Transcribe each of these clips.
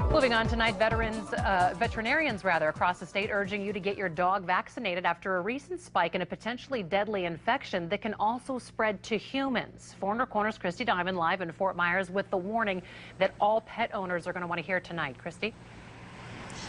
Moving on tonight, veterinarians across the state urging you to get your dog vaccinated after a recent spike in a potentially deadly infection that can also spread to humans. 4 Corners' Christy Diamond live in Fort Myers with the warning that all pet owners are going to want to hear tonight. Christy?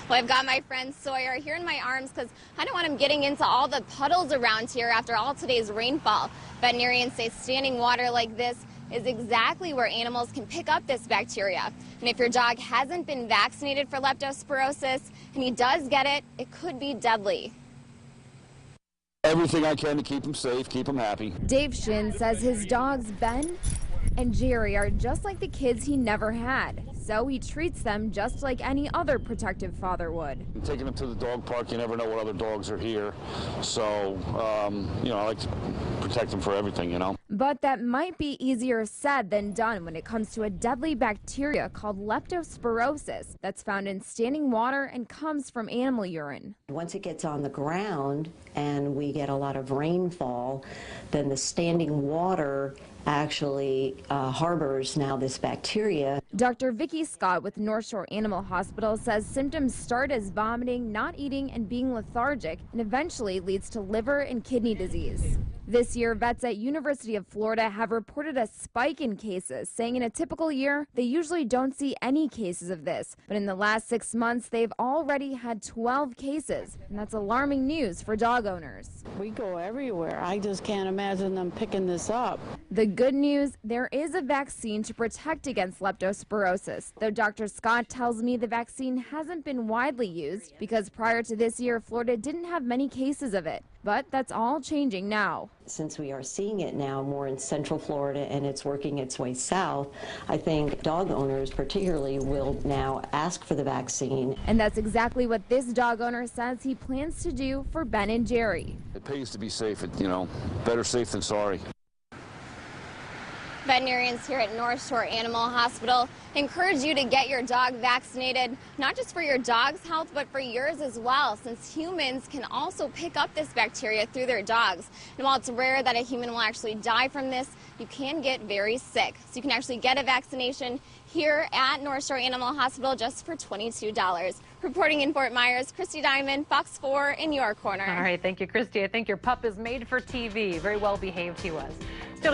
Well, I've got my friend Sawyer here in my arms because I don't want him getting into all the puddles around here after all today's rainfall. Veterinarians say standing water like this is exactly where animals can pick up this bacteria. And if your dog hasn't been vaccinated for leptospirosis and he does get it, it could be deadly. Everything I can to keep him safe, keep him happy. Dave Shin says his dogs Ben and Jerry are just like the kids he never had, so he treats them just like any other protective father would. Taking them to the dog park, you never know what other dogs are here, so I like to protect them for everything, But that might be easier said than done when it comes to a deadly bacteria called leptospirosis that's found in standing water and comes from animal urine. Once it gets on the ground and we get a lot of rainfall, then the standing water actually harbors now this bacteria. Dr. Vicki Scott with North Shore Animal Hospital says symptoms start as vomiting, not eating, and being lethargic, and eventually leads to liver and kidney disease. This year, vets at University of Florida have reported a spike in cases, saying in a typical year, they usually don't see any cases of this. But in the last 6 months, they've already had 12 cases, and that's alarming news for dog owners. We go everywhere. I just can't imagine them picking this up. The good news, there is a vaccine to protect against leptospirosis, though Dr. Scott tells me the vaccine hasn't been widely used because prior to this year, Florida didn't have many cases of it. But that's all changing now. Since we are seeing it now more in Central Florida and it's working its way south, I think dog owners particularly will now ask for the vaccine. And that's exactly what this dog owner says he plans to do for Ben and Jerry. It pays to be safe, better safe than sorry. Veterinarians here at North Shore Animal Hospital encourage you to get your dog vaccinated, not just for your dog's health, but for yours as well, since humans can also pick up this bacteria through their dogs. And while it's rare that a human will actually die from this, you can get very sick. So you can actually get a vaccination here at North Shore Animal Hospital just for $22. Reporting in Fort Myers, Christy Diamond, Fox 4 in your corner. All right, thank you, Christy. I think your pup is made for TV. Very well behaved he was. Still